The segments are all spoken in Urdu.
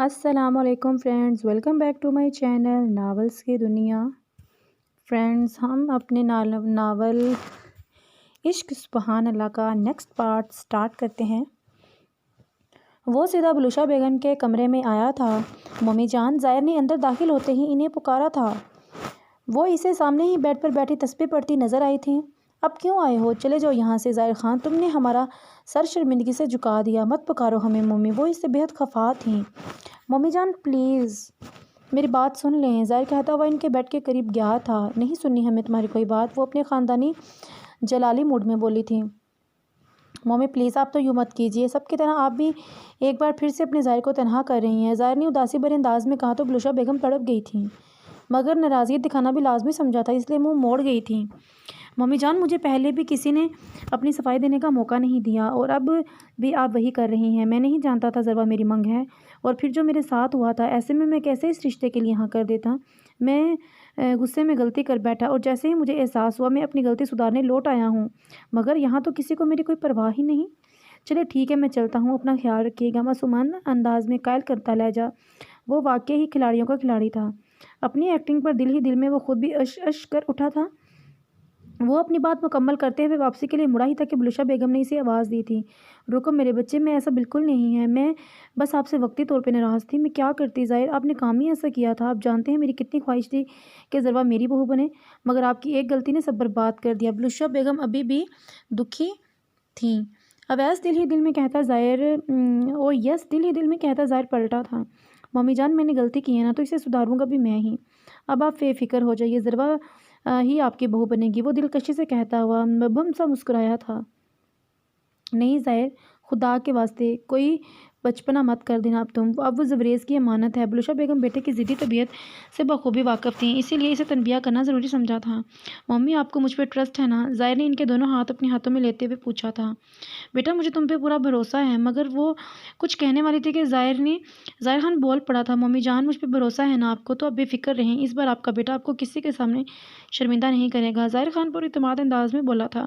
السلام علیکم friends, welcome back to my channel novels کی دنیا۔ فرینڈز، ہم اپنے ناول عشق سبحان اللہ کا نیکسٹ پارٹ سٹارٹ کرتے ہیں۔ وہ سیدھا بلوشا بیگم کے کمرے میں آیا تھا۔ ممی جان ظاہر نے اندر داخل ہوتے ہی انہیں پکارا تھا۔ وہ اسے سامنے ہی بیڈ پر بیٹھی تسبیح پڑھتی نظر آئی تھیں۔ اب کیوں آئے ہو؟ چلے جاؤ یہاں سے۔ ظاہر خان، تم نے ہمارا سر شرمندگی سے جھکا دیا، مت پکارو ہمیں ممی۔ وہ اس سے بہت خفا تھیں۔ ممی جان پلیز میری بات سن لیں، ظاہر کہتا ہوا ان کے بیڈ کے قریب گیا تھا۔ نہیں سننی ہمیں تمہاری کوئی بات، وہ اپنے خاندانی جلالی موڈ میں بولی تھی۔ ممی پلیز آپ تو یوں مت کیجیے، سب کی طرح آپ بھی ایک بار پھر سے اپنے ظاہر کو تنہا کر رہی ہیں۔ ظاہر نے اداسی بھرے انداز میں کہا تو بلوشا بیگم تڑپ گئی تھیں، مگر ناراضگی دکھانا بھی لازمی سمجھا تھا، اس لیے منہ موڑ گئی تھیں۔ ممی جان مجھے پہلے بھی کسی نے اپنی صفائی دینے کا موقع نہیں دیا، اور اب بھی آپ وہی کر رہی ہیں۔ میں نہیں جانتا تھا ضربہ میری منگ ہے، اور پھر جو میرے ساتھ ہوا تھا، ایسے میں کیسے اس رشتے کے لیے ہاں کر دیتا۔ میں غصے میں غلطی کر بیٹھا، اور جیسے ہی مجھے احساس ہوا میں اپنی غلطی سدھارنے لوٹ آیا ہوں، مگر یہاں تو کسی کو میری کوئی پرواہ ہی نہیں۔ چلے ٹھیک ہے، میں چلتا ہوں، اپنا خیال رکھیے گا۔ معصومانہ انداز میں قائل کرتا لہجہ۔ وہ واقعی ہی کھلاڑیوں کا کھلاڑی تھا۔ اپنی ایکٹنگ پر دل ہی دل میں وہ خود بھی اش کر اٹھا تھا۔ وہ اپنی بات مکمل کرتے ہوئے واپسی کے لیے مڑا ہی تھا کہ بلوشا بیگم نے اسے آواز دی تھی، رکو میرے بچے، میں ایسا بالکل نہیں ہے، میں بس آپ سے وقتی طور پہ ناراض تھی۔ میں کیا کرتی ظاہر، آپ نے کام ہی ایسا کیا تھا۔ آپ جانتے ہیں میری کتنی خواہش تھی کہ ضربہ میری بہو بنے، مگر آپ کی ایک غلطی نے سب برباد کر دیا۔ بلوشا بیگم ابھی بھی دکھی تھیں۔ اویس دل ہی دل میں کہتا ظاہر پلٹا تھا، ممی جان میں نے غلطی کی ہے نا، تو اسے سدھاروں گا بھی میں ہی۔ اب آپ بے فکر ہو جائیے، ضربہ ہی آپ کی بہو بنے گی، وہ دلکشی سے کہتا ہوا مبہم سا مسکرایا تھا۔ نہیں ظاہر، خدا کے واسطے کوئی بچپنا مت کر دینا اب وہ زبریز کی امانت ہے۔ بلوشا بیگم بیٹے کی ضدی طبیعت سے بخوبی واقف تھیں، اسی لیے اسے تنبیہ کرنا ضروری سمجھا تھا۔ ممی آپ کو مجھ پہ ٹرسٹ ہے نا؟ ظاہر نے ان کے دونوں ہاتھ اپنے ہاتھوں میں لیتے ہوئے پوچھا تھا۔ بیٹا مجھے تم پہ پورا بھروسہ ہے، مگر وہ کچھ کہنے والی تھی کہ ظاہر خان بول پڑا تھا، ممی جان مجھ پہ بھروسہ ہے نا آپ کو، تو اب بے فکر رہیں، اس بار آپ کا بیٹا آپ کو کسی کے سامنے شرمندہ نہیں کرے گا۔ ظاہر خان پر اعتماد انداز میں بولا تھا۔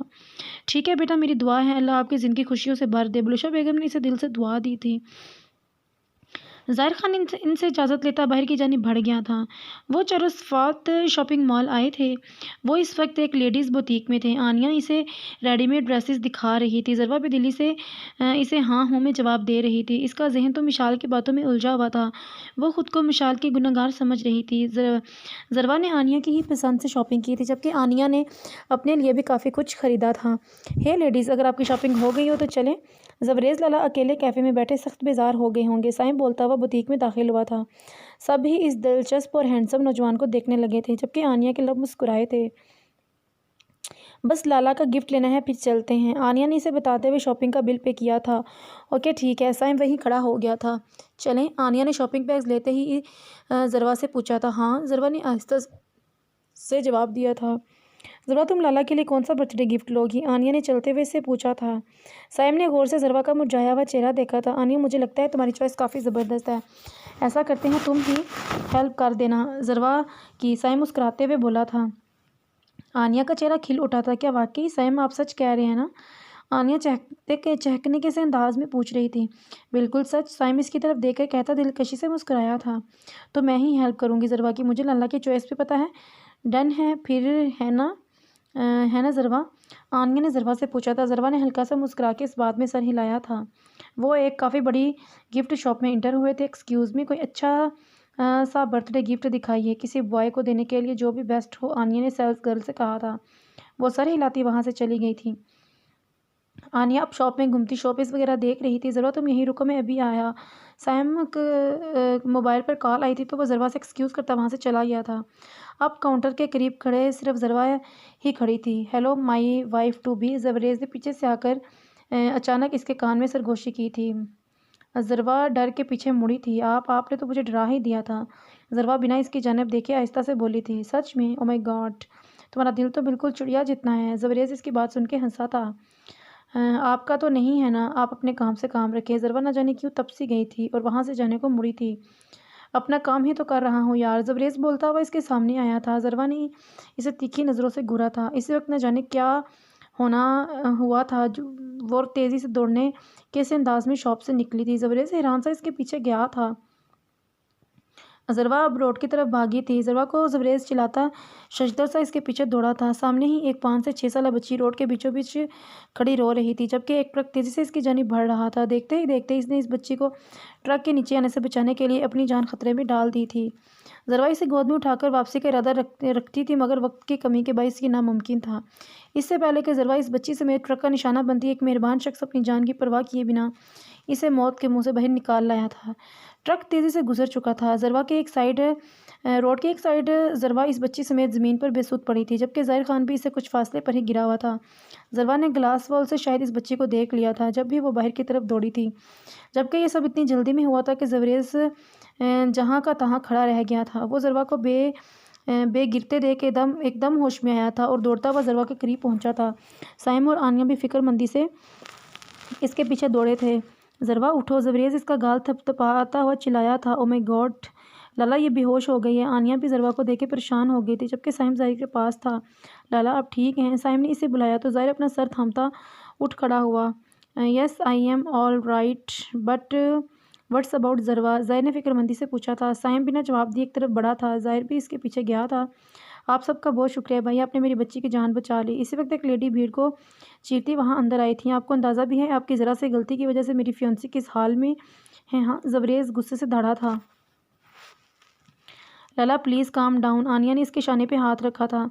ٹھیک ہے بیٹا، میری دعا ہے اللہ آپ کی زندگی خوشیوں سے بھر دے۔ بلوشا بیگم نے اسے دل سے دعا دی تھی۔ ظاہر خان ان سے اجازت لیتا باہر کی جانب بڑھ گیا تھا۔ وہ چاروسفات شاپنگ مال آئے تھے۔ وہ اس وقت ایک لیڈیز بوتیک میں تھے۔ آنیا اسے ریڈی میڈ ڈریسز دکھا رہی تھی، ضربہ بھی دلی سے اسے ہاں ہوں میں جواب دے رہی تھی۔ اس کا ذہن تو مشال کی باتوں میں الجھا ہوا تھا، وہ خود کو مشال کی گنہگار سمجھ رہی تھی۔ ضربہ نے آنیا کی ہی پسند سے شاپنگ کی تھی، جبکہ آنیا نے اپنے لیے بھی کافی کچھ خریدا تھا۔ ہے لیڈیز، اگر آپ کی شاپنگ ہو گئی ہو تو چلیں۔ زبریز لالا اکیلے کیفے میں بیٹھے سخت بیزار ہو گئے ہوں گے۔ سائم بولتا ہوا بوتیک میں داخل ہوا تھا۔ سب ہی اس دلچسپ اور ہینڈسم نوجوان کو دیکھنے لگے تھے، جبکہ آنیا کے لب مسکرائے تھے۔ بس لالا کا گفٹ لینا ہے، پھر چلتے ہیں، آنیا نے اسے بتاتے ہوئے شاپنگ کا بل پے کیا تھا۔ اوکے ٹھیک ہے، سائم وہیں کھڑا ہو گیا تھا۔ چلیں، آنیا نے شاپنگ بیگز لیتے ہی ضربہ سے پوچھا تھا۔ ہاں، ضربہ نے آہستہ سے جواب دیا تھا۔ ضربہ تم لالا کے لیے کون سا برتھ ڈے گفٹ لوگی؟ آنیا نے چلتے ہوئے سے پوچھا تھا۔ سائم نے غور سے ضربہ کا مرجھایا ہوا چہرہ دیکھا تھا۔ آنیا مجھے لگتا ہے تمہاری چوائس کافی زبردست ہے، ایسا کرتے ہیں تم ہی ہیلپ کر دینا ضربہ کی، سائم مسکراتے ہوئے بولا تھا۔ آنیا کا چہرہ کھل اٹھا تھا۔ کیا واقعی سائم آپ سچ کہہ رہے ہیں نا؟ آنیا چہکنے کے سے انداز میں پوچھ رہی تھی۔ بالکل سچ، سائم اس کی طرف دیکھ کر کہتا دلکشی سے مسکرایا تھا۔ تو میں ہی ہیلپ کروں گی ضربہ کی، مجھے لالا کی چوائس بھی پتہ ہے۔ ڈن ہے پھر، ہے نا ضربہ؟ آنیا نے ضربہ سے پوچھا تھا۔ ضربہ نے ہلکا سا مسکرا کے اس بات میں سر ہلایا تھا۔ وہ ایک کافی بڑی گفٹ شاپ میں انٹر ہوئے تھے۔ ایکسکیوز می، کوئی اچھا سا برتھ ڈے گفٹ دکھائیے، کسی بوائے کو دینے کے لیے جو بھی بیسٹ ہو، آنیا نے سیلز گرل سے کہا تھا۔ وہ سر ہلاتی وہاں سے چلی گئی تھی۔ آنیا اب شاپ میں گھومتی شوپیس وغیرہ دیکھ رہی تھی۔ ضربہ تم یہیں رکو، میں ابھی آیا۔ سائم موبائل پر کال آئی تھی تو وہ ضربہ سے ایکسکیوز کرتا وہاں سے چلا گیا تھا۔ اب کاؤنٹر کے قریب کھڑے صرف ضربہ ہی کھڑی تھی۔ Hello my wife to be, Zabrez نے پیچھے سے آ کر اچانک اس کے کان میں سرگوشی کی تھی۔ ضربہ ڈر کے پیچھے مڑی تھی۔ آپ نے تو مجھے ڈرا ہی دیا تھا، ضربہ بنا اس کی جانب دیکھے آہستہ سے بولی تھی۔ سچ میں؟ او مائی گاڈ، تمہارا دل تو بالکل چڑیا جتنا ہے۔ زبریز اس کی بات سن کے ہنسا تھا۔ آپ کا تو نہیں ہے نا، آپ اپنے کام سے کام رکھے۔ ضربہ نہ جانے کیوں تب سی گئی تھی اور وہاں سے جانے کو مڑی تھی۔ اپنا کام ہی تو کر رہا ہوں یار، زبریز بولتا ہوا اس کے سامنے آیا تھا۔ ضربہ نے اسے تیکھی نظروں سے گھورا تھا۔ اسی وقت نہ جانے کیا ہونا ہوا تھا، وہ تیزی سے دوڑنے کے سے انداز میں شاپ سے نکلی تھی۔ زبریز حیران سا اس کے پیچھے گیا تھا۔ ضربہ اب روڈ کی طرف بھاگی تھی۔ ضربہ کو زبریز چلاتا ششدر سا اس کے پیچھے دوڑا تھا۔ سامنے ہی ایک 5 سے 6 سالہ بچی روڈ کے بیچوں بیچ کھڑی رو رہی تھی، جبکہ ایک ٹرک تیزی سے اس کی جانب بڑھ رہا تھا۔ دیکھتے ہی دیکھتے اس نے اس بچی کو ٹرک کے نیچے آنے سے بچانے کے لیے اپنی جان خطرے میں ڈال دی تھی۔ ضربہ اسے گود میں اٹھا کر واپسی کا ارادہ رکھتی تھی، مگر وقت کی کمی کے باعث یہ ناممکن تھا۔ اس سے پہلے کہ ضربہ اس بچی سمیت ٹرک کا نشانہ بنتی، ایک مہربان شخص اپنی جان کی پرواہ کیے بنا اسے موت کے منہ سے باہر نکال لایا تھا۔ ٹرک تیزی سے گزر چکا تھا۔ روڈ کے ایک سائیڈ ضربہ اس بچی سمیت زمین پر بے سود پڑی تھی، جبکہ ظاہر خان بھی اسے کچھ فاصلے پر ہی گرا ہوا تھا۔ ضربہ نے گلاس وال سے شاید اس بچی کو دیکھ لیا تھا جب بھی وہ باہر کی طرف دوڑی تھی، جبکہ یہ سب اتنی جلدی میں ہوا تھا کہ زبریز جہاں کا تہاں کھڑا رہ گیا تھا۔ وہ ضربہ کو بے گرتے دیکھ ایک دم ہوش میں آیا تھا اور دوڑتا ہوا ضربہ کے قریب پہنچا تھا۔ سائم اور آنیا بھی فکر مندی سے اس کے پیچھے دوڑے تھے۔ ضربہ اٹھو! زبریز اس کا گال تھپتھپاتا ہوا چلایا تھا۔ او مائی گاڈ لالا، یہ بے ہوش ہو گئی ہے۔ آنیا بھی ضربہ کو دیکھ کے پریشان ہو گئی تھی، جبکہ سائم ظاہر کے پاس تھا۔ لالا آپ ٹھیک ہیں؟ سائم نے اسے بلایا تو ظاہر اپنا سر تھامتا اٹھ کھڑا ہوا۔ Yes I am all right but what's about Zarbah? Zahir نے فکر مندی سے پوچھا تھا۔ سائم بنا جواب دیے ایک طرف بڑھا تھا۔ ظاہر بھی اس کے پیچھے گیا تھا۔ آپ سب کا بہت شکریہ بھائی، آپ نے میری بچی کی جان بچا لی۔ اسی وقت ایک لیڈی بھیڑ کو چیرتی وہاں اندر آئی تھی۔ آپ کو اندازہ بھی ہے آپ کی ذرا سی غلطی کی وجہ سے میری فیونسی کس حال میں ہے؟ ہاں، زبریز غصے سے دھڑا تھا۔ لالا پلیز کام ڈاؤن۔ آنیا نے اس کے شانے پہ ہاتھ رکھا تھا۔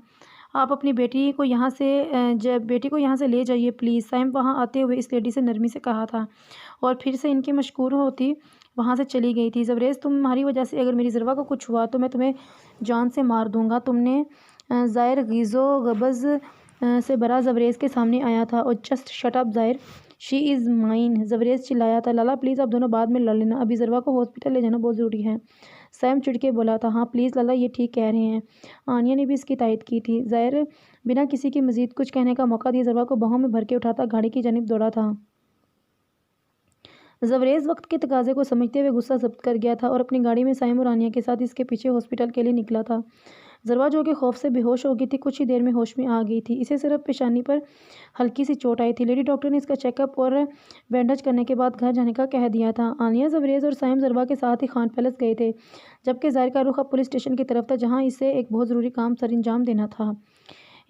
آپ اپنی بیٹی کو یہاں سے لے جائیے پلیز۔ سائم وہاں آتے ہوئے اس لیڈی سے نرمی سے کہا تھا، اور پھر سے ان کی مشکور ہوتی وہاں سے چلی گئی تھی۔ زبریز تمہاری وجہ سے اگر میری ضربہ کو کچھ ہوا تو میں تمہیں جان سے مار دوں گا۔ تم نے ظاہر غیظ و غضب سے بھرا زبریز کے سامنے آیا تھا اور جسٹ شٹ اپ ظاہر، شی از مائن، زبریز چلایا تھا۔ لالا پلیز آپ دونوں بعد میں لڑ لینا، ابھی ضربہ کو ہاسپٹل لے جانا بہت ضروری ہے۔ سیم چڑ کے بولا تھا۔ ہاں پلیز لالا، یہ ٹھیک کہہ رہے ہیں۔ آنیا نے بھی اس کی تائید کی تھی۔ ظاہر بنا کسی کی مزید کچھ کہنے کا موقع دیے ضربہ کو باہوں میں بھر کے اٹھاتا گاڑی کی جانب دوڑا تھا۔ زبریز وقت کے تقاضے کو سمجھتے ہوئے غصہ ضبط کر گیا تھا اور اپنی گاڑی میں سائم اور آنیا کے ساتھ اس کے پیچھے ہاسپٹل کے لیے نکلا تھا۔ ضربہ جو کہ خوف سے بے ہوش ہو گئی تھی، کچھ ہی دیر میں ہوش میں آ گئی تھی۔ اسے صرف پیشانی پر ہلکی سی چوٹ آئی تھی۔ لیڈی ڈاکٹر نے اس کا چیک اپ اور بینڈیج کرنے کے بعد گھر جانے کا کہہ دیا تھا۔ آنیا، زبریز اور سائم ضربہ کے ساتھ ہی خان پیلس گئے تھے، جبکہ ظاہر کا رخ اب پولیس اسٹیشن کی طرف تھا، جہاں اسے ایک بہت ضروری کام سر انجام دینا تھا۔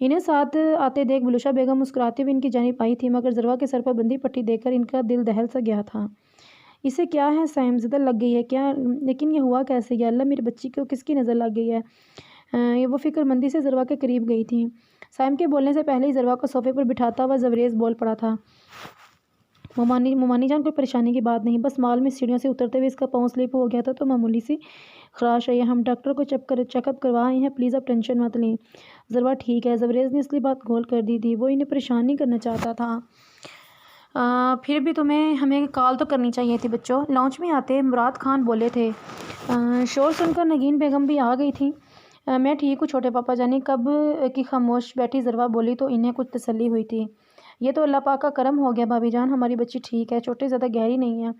انہیں ساتھ آتے دیکھ بلوشا بیگم مسکراتے ہوئے ان کی جانب آئی تھی، مگر ضربہ کے سر پر بندھی پٹی دیکھ کر ان کا دل دہل سا گیا تھا۔ اسے کیا ہے سائم، زدہ لگ گئی ہے کیا؟ لیکن یہ ہوا کیسے؟ یا اللہ، میری بچی کو کس کی نظر لگ گئی ہے؟ وہ فکر مندی سے ضربہ کے قریب گئی تھی۔ سائم کے بولنے سے پہلے ہی ضربہ کو صوفے پر بٹھاتا ہوا زبریز بول پڑا تھا۔ ممانی جان، کوئی پریشانی کی بات نہیں، بس مال میں سیڑھیوں سے اترتے ہوئے اس کا پاؤں سلپ ہو گیا تھا تو معمولی سی خراش ہے۔ ہم ڈاکٹر کو چیک اپ کروا آئے ہیں، پلیز آپ ٹینشن مت لیں۔ ضربہ ٹھیک ہے، زبریز نے اصلی بات گول کر دی تھی۔ وہ انہیں پریشان نہیں کرنا چاہتا تھا۔ پھر بھی ہمیں کال تو کرنی چاہیے تھی بچوں۔ لاؤنج میں آتے مراد خان بولے تھے۔ شور سن کر نگین بیگم بھی آ گئی تھی۔ میں ٹھیک ہوں چھوٹے پاپا جانی، کب کی خاموش بیٹھی ضربہ بولی تو انہیں کچھ تسلی ہوئی تھی۔ یہ تو اللہ پاک کا کرم ہو گیا بھابھی جان، ہماری بچی ٹھیک ہے، چوٹیں زیادہ گہری نہیں ہیں۔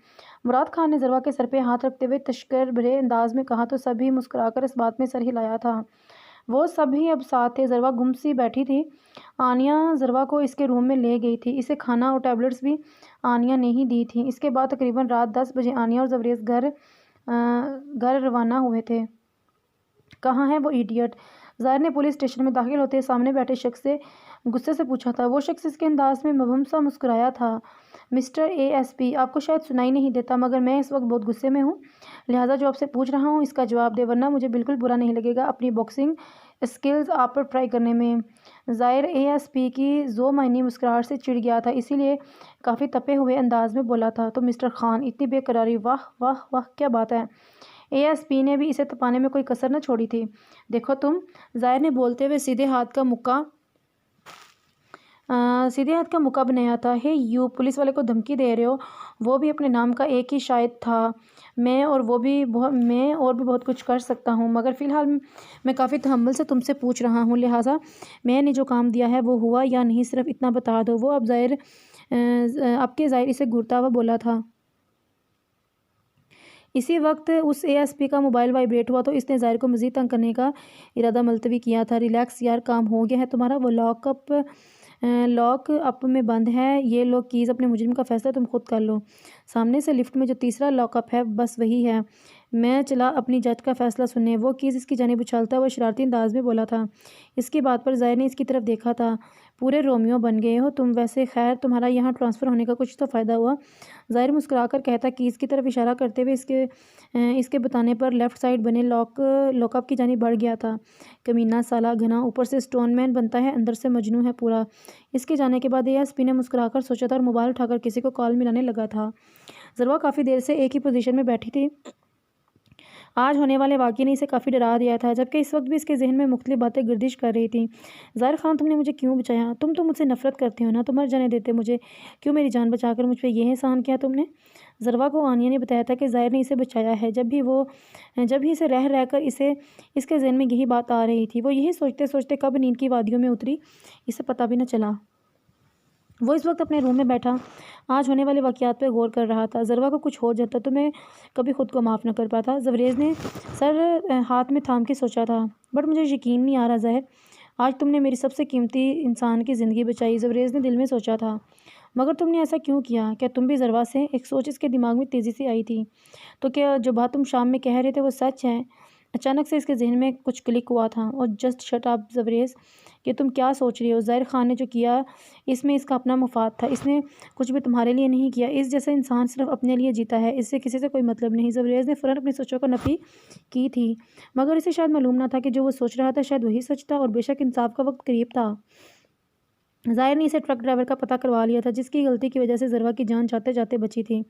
مراد خان نے ضربہ کے سر پہ ہاتھ رکھتے ہوئے تشکر بھرے انداز میں کہا تو سبھی مسکرا کر اس بات میں سر ہلایا تھا۔ وہ سب ہی اب ساتھ تھے۔ ضربہ گم سی بیٹھی تھی۔ آنیا ضربہ کو اس کے روم میں لے گئی تھی۔ اسے کھانا اور ٹیبلٹس بھی آنیا نے ہی دی تھی۔ اس کے بعد تقریباً رات 10 بجے آنیا اور زبریز گھر روانہ ہوئے تھے۔ کہاں ہے وہ ایڈیٹ؟ ظاہر نے پولیس اسٹیشن میں داخل ہوتے سامنے بیٹھے شخص سے غصے سے پوچھا تھا۔ وہ شخص اس کے انداز میں مبہم سا مسکرایا تھا۔ مسٹر اے ایس پی، آپ کو شاید سنائی نہیں دیتا، مگر میں اس وقت بہت غصے میں ہوں، لہٰذا جو آپ سے پوچھ رہا ہوں اس کا جواب دیں، ورنہ مجھے بالکل برا نہیں لگے گا اپنی باکسنگ اسکلز آپ پر ٹرائی کرنے میں۔ ظاہر اے ایس پی کی ذو معنی مسکراہٹ سے چڑ گیا تھا، اسی لیے کافی تپے ہوئے انداز میں بولا تھا۔ تو مسٹر خان، اتنی بے قراری، واہ واہ واہ، کیا بات ہے! اے ایس پی نے بھی اسے تپانے میں کوئی کسر نہ چھوڑی تھی۔ دیکھو تم، ظاہر نے بولتے ہوئے سیدھے ہاتھ کا مکہ بنایا تھا۔ ہے یو پولیس والے کو دھمکی دے رہے ہو؟ وہ بھی اپنے نام کا ایک ہی شاہد تھا۔ میں اور بھی بہت کچھ کر سکتا ہوں، مگر فی الحال میں کافی تحمل سے تم سے پوچھ رہا ہوں، لہٰذا میں نے جو کام دیا ہے وہ ہوا یا نہیں، صرف اتنا بتا دو۔ وہ اب کے ظاہر اسے گھورتا ہوا بولا تھا۔ اسی وقت اس اے ایس پی کا موبائل وائبریٹ ہوا تو اس نے ظاہر کو مزید تنگ کرنے کا ارادہ ملتوی کیا تھا۔ ریلیکس یار، کام ہو گیا ہے تمہارا، وہ لاک اپ میں بند ہے، یہ لو کیز، اپنے مجرم کا فیصلہ تم خود کر لو۔ سامنے سے لفٹ میں جو تیسرا لاک اپ ہے بس وہی ہے، میں چلا اپنی جج کا فیصلہ سننے۔ وہ کیس اس کی جانب اچھالتا ہوا شرارتی انداز میں بولا تھا۔ اس کی بات پر زائر نے اس کی طرف دیکھا تھا۔ پورے رومیو بن گئے ہو تم، ویسے خیر تمہارا یہاں ٹرانسفر ہونے کا کچھ تو فائدہ ہوا؟ زائر مسکرا کر کہتا، کیس کی طرف اشارہ کرتے ہوئے اس کے بتانے پر لیفٹ سائڈ بنے لاک اپ کی جانب بڑھ گیا تھا۔ کمینہ سالہ گھنا، اوپر سے اسٹون مین بنتا ہے، اندر سے مجنوں ہے پورا۔ اس کے جانے کے بعد ASP نے مسکرا کر سوچا تھا اور موبائل اٹھا کر کسی کو کال ملانے لگا تھا۔ ذروہ کافی دیر سے ایک ہی پوزیشن میں بیٹھی تھی۔ آج ہونے والے واقعے نے اسے کافی ڈرا دیا تھا، جبکہ اس وقت بھی اس کے ذہن میں مختلف باتیں گردش کر رہی تھیں۔ زائر خان، تم نے مجھے کیوں بچایا؟ تم تو مجھ سے نفرت کرتے ہو نا، تو مر جانے دیتے مجھے، کیوں میری جان بچا کر مجھ پہ یہ احسان کیا تم نے؟ ذروہ کو آنیہ نے بتایا تھا کہ زائر نے اسے بچایا ہے۔ جب بھی اسے رہ کر اس کے ذہن میں یہی بات آ رہی تھی۔ وہ یہی سوچتے سوچتے کب نیند کی وادیوں میں اتری، اسے پتہ بھی نہ چلا۔ وہ اس وقت اپنے روم میں بیٹھا آج ہونے والے واقعات پہ غور کر رہا تھا۔ ذروہ کو کچھ ہو جاتا تو میں کبھی خود کو معاف نہ کر پاتا۔ زوریز نے سر ہاتھ میں تھام کے سوچا تھا، بٹ مجھے یقین نہیں آ رہا زہر، آج تم نے میری سب سے قیمتی انسان کی زندگی بچائی۔ زوریز نے دل میں سوچا تھا، مگر تم نے ایسا کیوں کیا؟ کیا تم بھی ذروہ سے؟ ایک سوچ اس کے دماغ میں تیزی سے آئی تھی۔ تو کیا جو بات تم شام میں کہہ رہے تھے وہ سچ ہے؟ اچانک سے اس کے ذہن میں کچھ کلک ہوا تھا۔ اور جسٹ شٹ اپ زوریز، کہ تم کیا سوچ رہی ہو؟ زائر خان نے جو کیا اس میں اس کا اپنا مفاد تھا، اس نے کچھ بھی تمہارے لیے نہیں کیا۔ اس جیسا انسان صرف اپنے لیے جیتا ہے، اس سے کسی سے کوئی مطلب نہیں۔ زوریز نے فوراً اپنی سوچوں کو نفی کی تھی، مگر اسے شاید معلوم نہ تھا کہ جو وہ سوچ رہا تھا شاید وہی سچ تھا، اور بے شک انصاف کا وقت قریب تھا۔ زائر نے اسے ٹرک ڈرائیور کا پتہ کروا لیا تھا، جس کی غلطی کی وجہ سے ذروہ کی جان جاتے جاتے بچی تھی۔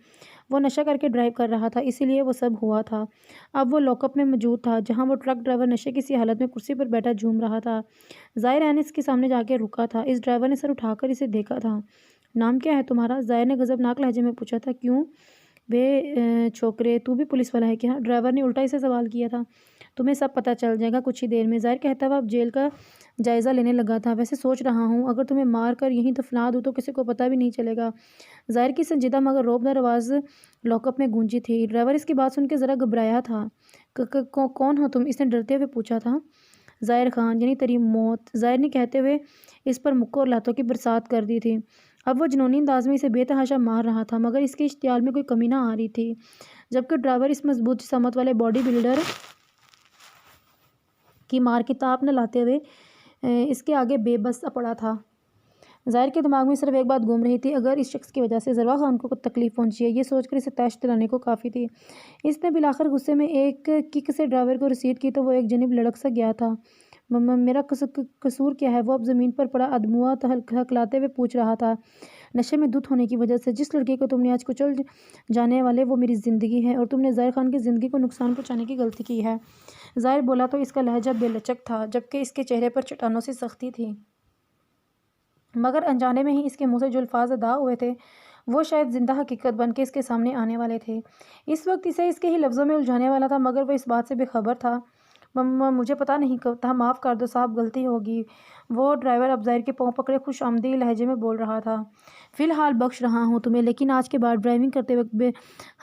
وہ نشہ کر کے ڈرائیو کر رہا تھا، اسی لیے وہ سب ہوا تھا۔ اب وہ لاک اپ میں موجود تھا، جہاں وہ ٹرک ڈرائیور نشے کی سی حالت میں کرسی پر بیٹھا جھوم رہا تھا۔ زائر اینس کے سامنے جا کے رکا تھا۔ اس ڈرائیور نے سر اٹھا کر اسے دیکھا تھا۔ نام کیا ہے تمہارا؟ زائر نے غضبناک لہجے میں پوچھا تھا۔ کیوں بے چھوکرے، تو بھی پولیس والا ہے کیا؟ ڈرائیور نے الٹا اسے سوال کیا تھا۔ تمہیں سب پتہ چل جائے گا کچھ ہی دیر میں، زائر کہتا ہوا اب جیل کا جائزہ لینے لگا تھا۔ ویسے سوچ رہا ہوں اگر تمہیں مار کر یہیں دفنا دوں تو کسی کو پتہ بھی نہیں چلے گا۔ زائر کی سنجیدہ مگر روبدار آواز لاک اپ میں گونجی تھی۔ ڈرائیور اس کی بات سن کے ذرا گھبرایا تھا۔ کون ہو تم؟ اس نے ڈرتے ہوئے پوچھا تھا۔ زائر خان، یعنی تیری موت، زائر نے کہتے ہوئے اس پر مکوں اور لاتوں کی برسات کر دی تھی۔ اب وہ جنونی انداز میں اسے بے تحاشا مار رہا تھا، مگر اس کے اشتعال میں کوئی کمی نہ آ رہی تھی، جبکہ ڈرائیور اس مضبوط جسامت والے باڈی بلڈر کی مار کی تاب نہ لاتے ہوئے اس کے آگے بے بس پڑا تھا۔ زائر کے دماغ میں صرف ایک بات گھوم رہی تھی، اگر اس شخص کی وجہ سے ذروہ خان کو تکلیف پہنچی ہے، یہ سوچ کر اسے طیش دلانے کو کافی تھی۔ اس نے بالآخر غصے میں ایک کک سے ڈرائیور کو رسید کی تو وہ ایک جانب لڑک سا گیا تھا۔ میرا قصور کیا ہے؟ وہ اب زمین پر پڑا ادموا ہکلاتے ہوئے پوچھ رہا تھا۔ نشے میں دھت ہونے کی وجہ سے جس لڑکی کو تم نے آج کچل جانے والے، وہ میری زندگی ہے، اور تم نے زائر خان کی زندگی کو نقصان پہنچانے کی غلطی کی ہے۔ زائر بولا تو اس کا لہجہ بے لچک تھا، جبکہ اس کے چہرے پر چٹانوں سی سختی تھی، مگر انجانے میں ہی اس کے منہ سے جو الفاظ ادا ہوئے تھے وہ شاید زندہ حقیقت بن کے اس کے سامنے آنے والے تھے۔ اس وقت اسے اس کے ہی لفظوں میں الجھانے والا تھا، مگر وہ اس بات سے بے خبر تھا۔ مجھے پتہ نہیں تھا، معاف کر دو صاحب، غلطی ہوگی۔ وہ ڈرائیور اب زائر کے پاؤں پکڑے خوش آمدید لہجے میں بول رہا تھا۔ فی الحال بخش رہا ہوں تمہیں، لیکن آج کے بعد ڈرائیونگ کرتے وقت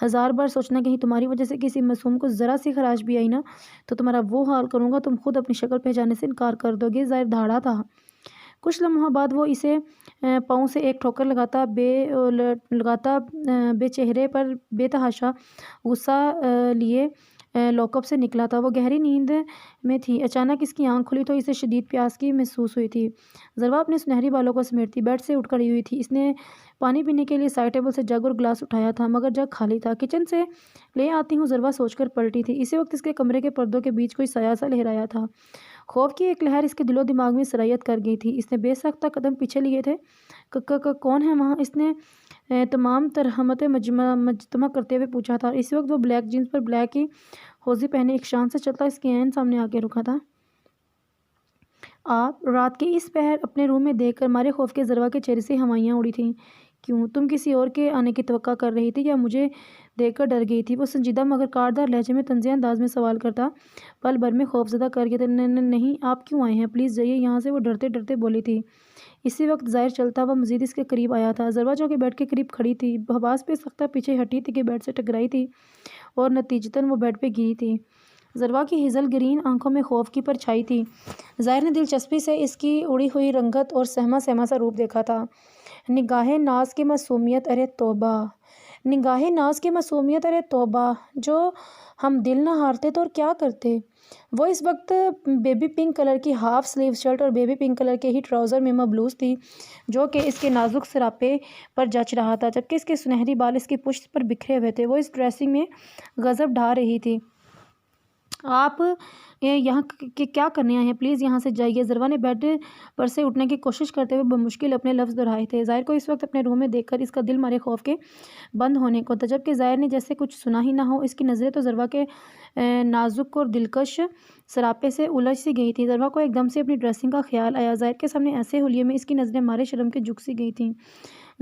ہزار بار سوچنا، کہیں تمہاری وجہ سے کسی معصوم کو ذرا سی خراش بھی آئی نا تو تمہارا وہ حال کروں گا تم خود اپنی شکل پہچاننے سے انکار کر دو گے۔ زائر دھاڑا تھا۔ کچھ لمحوں بعد وہ اسے پاؤں سے ایک ٹھوکر لگاتا بے چہرے پر بے تحاشا غصہ لیے لاک اپ سے نکلا تھا۔ وہ گہری نیند میں تھی۔ اچانک اس کی آنکھ کھلی تو اسے شدید پیاس کی محسوس ہوئی تھی۔ ذروہ اپنے سنہری بالوں کو سمیٹتی بیڈ سے اٹھ کھڑی ہوئی تھی۔ اس نے پانی پینے کے لیے سائڈ ٹیبل سے جگ اور گلاس اٹھایا تھا، مگر جگ خالی تھا۔ کچن سے لے آتی ہوں، ذروہ سوچ کر پلٹی تھی۔ اسی وقت اس کے کمرے کے پردوں کے بیچ کوئی سایہ سا لہرایا تھا۔ خوف کی ایک لہر اس کے دل و دماغ میں سرایت کر گئی تھی۔ اس نے بے ساختہ قدم پیچھے لیے تھے۔ کون ہے وہاں؟ اس نے تمام ترہمتیں مجتمع کرتے ہوئے پوچھا تھا۔ اسی وقت وہ بلیک جینز پر بلیک ہی ہوزی پہنے ایک شان سے چلتا اس کے عین سامنے آ کے رکا تھا۔ آپ رات کے اس پہر اپنے روم میں دیکھ کر مارے خوف کے ذروہ کے چہرے سے ہوائیاں اڑی تھیں۔ کیوں؟ تم کسی اور کے آنے کی توقع کر رہی تھی یا مجھے دیکھ کر ڈر گئی تھی؟ وہ سنجیدہ مگر کاردار لہجے میں طنزیہ انداز میں سوال کرتا پل بھر میں خوف زدہ کر گیا۔ نہیں، آپ کیوں آئے ہیں؟ پلیز جائیے یہاں سے، وہ ڈرتے ڈرتے بولی تھی۔ اسی وقت زائر چلتا ہوا مزید اس کے قریب آیا تھا۔ ذروہ جو کہ بیڈ کے قریب کھڑی تھی، حواس پہ سختہ پیچھے ہٹی تھی کہ بیڈ سے ٹکرائی تھی اور نتیجتاً وہ بیڈ پہ گری تھی۔ ذروہ کی ہیزل گرین آنکھوں میں خوف کی پرچھائی تھی۔ زائر نے دلچسپی سے اس کی اڑی ہوئی رنگت اور سہما سہما سا روپ دیکھا تھا۔ نگاہ ناز کی معصومیت، ارے توبہ! نگاہ ناز کی معصومیت، ارے توبہ، جو ہم دل نہ ہارتے تو اور کیا کرتے۔ وہ اس وقت بیبی پنک کلر کی ہاف سلیو شرٹ اور بیبی پنک کلر کے ہی ٹراؤزر میں مبلوس تھی، جو کہ اس کے نازک سراپے پر جچ رہا تھا، جبکہ اس کے سنہری بال اس کی پشت پر بکھرے ہوئے تھے۔ وہ اس ڈریسنگ میں غضب ڈھا رہی تھی۔ آپ یہاں کیا کرنے آئے ہیں؟ پلیز یہاں سے جائیے۔ ضروا نے بیڈ پر سے اٹھنے کی کوشش کرتے ہوئے بمشکل اپنے لفظ دہرائے تھے۔ ظاہر کو اس وقت اپنے روم میں دیکھ کر اس کا دل مارے خوف کے بند ہونے کو تھا، جبکہ ظاہر نے جیسے کچھ سنا ہی نہ ہو۔ اس کی نظریں تو ضروا کے نازک اور دلکش سراپے سے الجھ سی گئی تھیں۔ ضروا کو ایک دم سے اپنی ڈریسنگ کا خیال آیا۔ ظاہر کے سامنے ایسے حلیے میں اس کی نظریں مارے شرم کے جھک سی گئی تھیں۔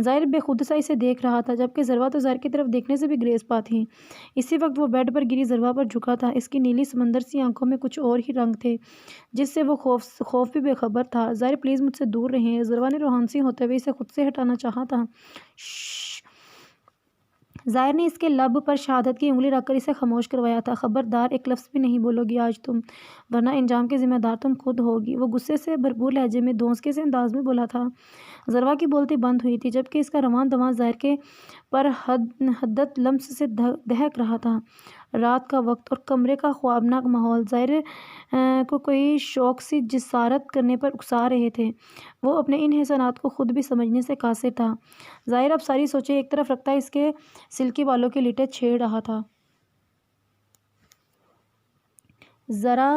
ظاہر بے خود سا اسے دیکھ رہا تھا، جبکہ ضروا تو ظاہر کی طرف دیکھنے سے بھی گریز پا تھی۔ اسی وقت وہ بیڈ پر گری ضروا پر جھکا تھا۔ اس کی نیلی سمندر سی آنکھوں میں کچھ اور ہی رنگ تھے، جس سے وہ خوف بھی بے خبر تھا۔ ظاہر پلیز مجھ سے دور رہیں۔ ضروا نے روحانسی ہوتے ہوئے اسے خود سے ہٹانا چاہا تھا۔ شش۔ ظاہر نے اس کے لب پر شہادت کی انگلی رکھ کر اسے خاموش کروایا تھا۔ خبردار، ایک لفظ بھی نہیں بولو گی آج تم، ورنہ انجام کی ذمہ دار تم خود ہوگی۔ وہ غصے سے بھرپور لہجے میں دھونسکے سے انداز میں بولا تھا۔ ضروا کی بولتی بند ہوئی تھی، جبکہ اس کا رواں دواں ظاہر کے پر حدت لمس سے دہک رہا تھا۔ رات کا وقت اور کمرے کا خوابناک ماحول ظاہر کو کوئی شوق سی جسارت کرنے پر اکسا رہے تھے۔ وہ اپنے ان احساسات کو خود بھی سمجھنے سے قاصر تھا۔ ظاہر اب ساری سوچیں ایک طرف رکھتا اس کے سلکی بالوں کے لیٹے چھیڑ رہا تھا۔ ذرا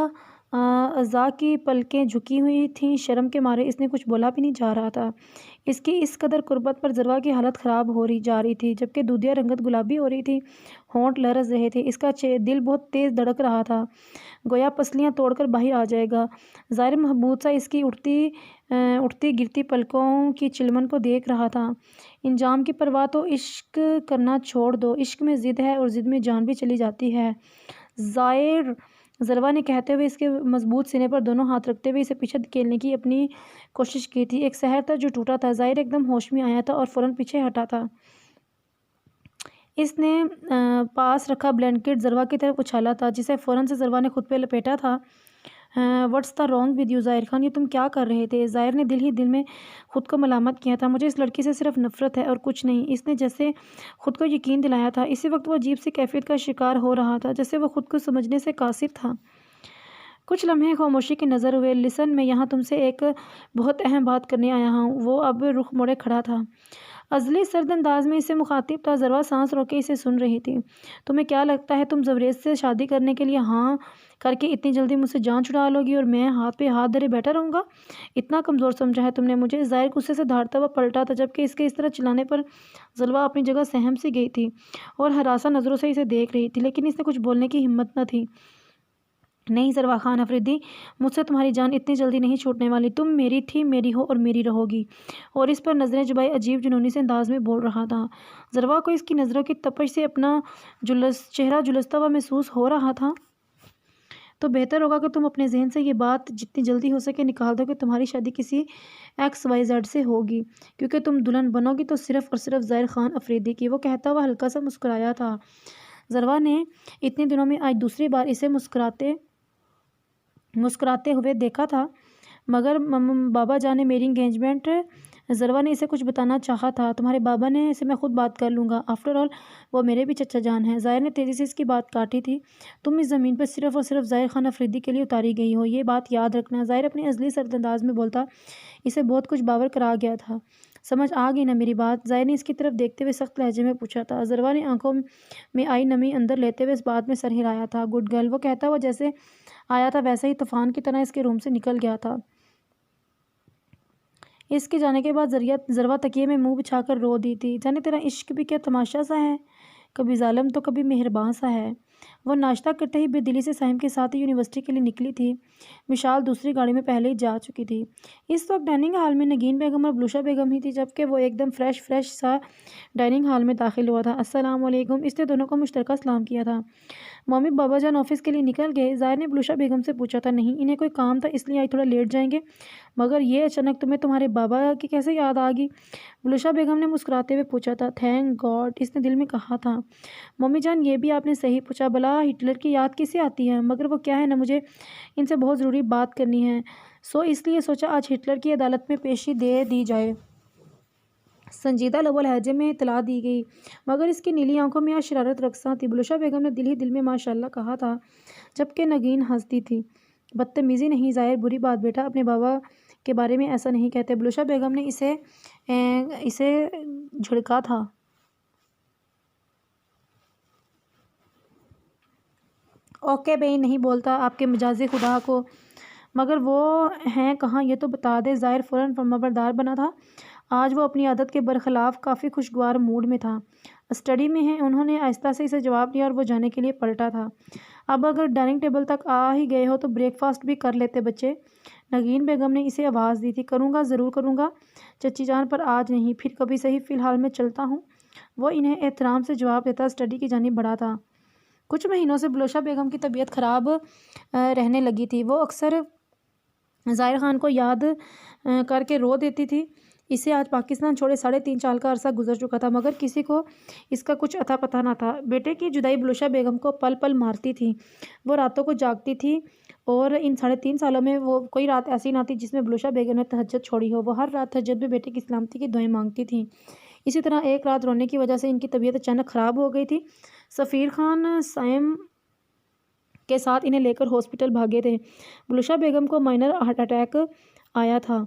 اعضاء کی پلکیں جھکی ہوئی تھیں۔ شرم کے مارے اس نے کچھ بولا بھی نہیں جا رہا تھا۔ اس کی اس قدر قربت پر ضروا کی حالت خراب ہو جا رہی تھی، جبکہ دودھیا رنگت گلابی ہو رہی تھی، ہونٹ لرز رہے تھے۔ اس کا دل بہت تیز دھڑک رہا تھا، گویا پسلیاں توڑ کر باہر آ جائے گا۔ ظاہر محبوب سا اس کی اٹھتی گرتی پلکوں کی چلمن کو دیکھ رہا تھا۔ انجام کی پرواہ تو عشق کرنا چھوڑ دو، عشق میں ضد ہے اور ضد میں جان بھی چلی جاتی ہے۔ ظاہر، ضروا نے کہتے ہوئے اس کے مضبوط سینے پر دونوں ہاتھ رکھتے ہوئے اسے پیچھے دھکیلنے کی اپنی کوشش کی تھی۔ ایک سحر تھا جو ٹوٹا تھا۔ ظاہر ایک دم ہوش میں آیا تھا اور فوراً پیچھے ہٹا تھا۔ اس نے پاس رکھا بلینکٹ ضروا کی طرف اچھالا تھا، جسے فوراً سے ضروا نے خود پہ لپیٹا تھا۔ What's the wrong with you ظاہر خان، یہ تم کیا کر رہے تھے؟ ظاہر نے دل ہی دل میں خود کو ملامت کیا تھا۔ مجھے اس لڑکی سے صرف نفرت ہے اور کچھ نہیں۔ اس نے جیسے خود کو یقین دلایا تھا۔ اسی وقت وہ عجیب سی کیفیت کا شکار ہو رہا تھا، جیسے وہ خود کو سمجھنے سے قاصر تھا۔ کچھ لمحے خاموشی کی نظر ہوئے۔ لسن، میں یہاں تم سے ایک بہت اہم بات کرنے آیا ہوں۔ وہ اب رخ موڑے کھڑا تھا، ازلی سرد انداز میں اسے مخاطب تھا۔ ضروا سانس روکے اسے سن رہی تھی۔ تمہیں کیا لگتا ہے تم زبریز سے شادی کرنے کے لیے ہاں کر کے اتنی جلدی مجھ سے جان چھڑا لو گی اور میں ہاتھ پہ ہاتھ دھرے بیٹھا رہوں گا؟ اتنا کمزور سمجھا ہے تم نے مجھے؟ ظاہر غصے سے دھاڑتا ہوا پلٹا تھا، جبکہ اس کے اس طرح چلانے پر ضلوا اپنی جگہ سہم سی گئی تھی اور ہراساں نظروں سے اسے دیکھ رہی تھی، لیکن اس نے کچھ بولنے کی ہمت نہ تھی۔ نہیں ضروا خان افریدی، مجھ سے تمہاری جان اتنی جلدی نہیں چھوٹنے والی۔ تم میری تھی، میری ہو اور میری رہو گی۔ اور اس پر نظریں جبائے عجیب جنونی سے انداز میں بول رہا تھا۔ ضروا کو اس کی نظروں کی تپش سے اپنا چہرہ جلستا ہوا محسوس ہو رہا تھا۔ تو بہتر ہوگا کہ تم اپنے ذہن سے یہ بات جتنی جلدی ہو سکے نکال دو کہ تمہاری شادی کسی XYZ سے ہوگی، کیونکہ تم دلہن بنو گی تو صرف اور صرف ظاہر خان افریدی کی۔ وہ کہتا ہوا ہلکا سا مسکرایا تھا۔ ضروا نے اتنے دنوں میں آج دوسری بار اسے مسکراتے ہوئے دیکھا تھا، مگر بابا جان نے میری انگیجمنٹ، ضروا نے اسے کچھ بتانا چاہا تھا۔ تمہارے بابا نے اسے میں خود بات کر لوں گا، آفٹر آل وہ میرے بھی چچا جان ہیں۔ ظاہر نے تیزی سے اس کی بات کاٹی تھی۔ تم اس زمین پر صرف اور صرف ظاہر خان افریدی کے لیے اتاری گئی ہو، یہ بات یاد رکھنا۔ ظاہر اپنے ازلی سرد انداز میں بولتا اسے بہت کچھ باور کرا گیا تھا۔ سمجھ آ گئی نا میری بات؟ ظاہر نے اس کی طرف دیکھتے ہوئے سخت لہجے میں پوچھا تھا۔ ضروا نے آنکھوں میں آئی نمی اندر لیتے ہوئے اس بات میں سر ہلایا تھا۔ گڈ گرل، وہ کہتا ہوا جیسے آیا تھا ویسے ہی طوفان کی طرح اس کے روم سے نکل گیا تھا۔ اس کے جانے کے بعد ضروا تکیے میں منہ بچھا کر رو دی تھی۔ جانے تیرا عشق بھی کیا تماشا سا ہے، کبھی ظالم تو کبھی مہرباں سا ہے۔ وہ ناشتہ کرتے ہی بے دلی سے سائم کے ساتھ یونیورسٹی کے لیے نکلی تھی۔ مشال دوسری گاڑی میں پہلے ہی جا چکی تھی۔ اس وقت ڈائننگ ہال میں نگین بیگم اور بلوشا بیگم ہی تھی، جبکہ وہ ایک دم فریش سا ڈائننگ ہال میں داخل ہوا تھا۔ السلام علیکم، اس نے دونوں کو مشترکہ سلام کیا تھا۔ ممی بابا جان آفس کے لیے نکل گئے؟ ظاہر نے بلوشا بیگم سے پوچھا تھا۔ نہیں، انہیں کوئی کام تھا اس لیے آج تھوڑا لیٹ جائیں گے۔ مگر یہ اچانک تمہیں تمہارے بابا کی کیسے یاد آ گئی؟ بلوشا بیگم نے مسکراتے ہوئے پوچھا تھا۔ تھینک گاڈ، اس نے دل میں کہا تھا۔ ممی جان یہ بھی آپ نے صحیح پوچھا، بھلا ہٹلر کی یاد کسے آتی ہے؟ مگر وہ کیا ہے نا، مجھے ان سے بہت ضروری بات کرنی ہے، اس لیے سوچا آج ہٹلر کی عدالت میں پیشی دے دی جائے۔ سنجیدہ لہجے میں اطلاع دی گئی، مگر اس کی نیلی آنکھوں میں شرارت رقصاں تھی۔ بلوشا بیگم نے دل ہی دل میں ماشاء اللہ کہا تھا، جبکہ نگین ہنستی تھی۔ بدتمیزی نہیں ظاہر، بری بات بیٹا، اپنے بابا کے بارے میں ایسا نہیں کہتے۔ بلوشا بیگم نے اسے جھڑکا تھا۔ اوکے بہن، نہیں بولتا آپ کے مجازی خدا کو، مگر وہ ہیں کہاں یہ تو بتا دے۔ ظاہر فوراً فرمانبردار بنا تھا۔ آج وہ اپنی عادت کے برخلاف کافی خوشگوار موڈ میں تھا۔ اسٹڈی میں ہیں؟ انہوں نے آہستہ سے اسے جواب دیا اور وہ جانے کے لیے پلٹا تھا۔ اب اگر ڈائننگ ٹیبل تک آ ہی گئے ہو تو بریک فاسٹ بھی کر لیتے بچے۔ نگین بیگم نے اسے آواز دی تھی۔ کروں گا، ضرور کروں گا چچی جان، پر آج نہیں، پھر کبھی صحیح، فی الحال میں چلتا ہوں۔ وہ انہیں احترام سے جواب دیتا اسٹڈی کی جانب بڑھا تھا۔ کچھ مہینوں سے بلوشا بیگم کی طبیعت خراب رہنے لگی تھی۔ وہ اکثر ظاہر خان کو یاد کر کے رو دیتی تھی۔ اسے آج پاکستان چھوڑے 3.5 سال کا عرصہ گزر چکا تھا، مگر کسی کو اس کا کچھ اتا پتہ نہ تھا۔ بیٹے کی جدائی بلوشا بیگم کو پل پل مارتی تھی۔ وہ راتوں کو جاگتی تھی اور ان 3.5 سالوں میں وہ کوئی رات ایسی نہ تھی جس میں بلوشا بیگم نے تہجد چھوڑی ہو۔ وہ ہر رات تہجد میں بیٹے کی سلامتی کی دعائیں مانگتی تھیں۔ اسی طرح ایک رات رونے کی وجہ سے ان کی طبیعت اچانک خراب ہو گئی تھی۔ سفیر خان سائم کے ساتھ انہیں لے کر ہاسپٹل بھاگے تھے۔ بلوشا بیگم کو مائنر ہارٹ اٹیک آیا تھا۔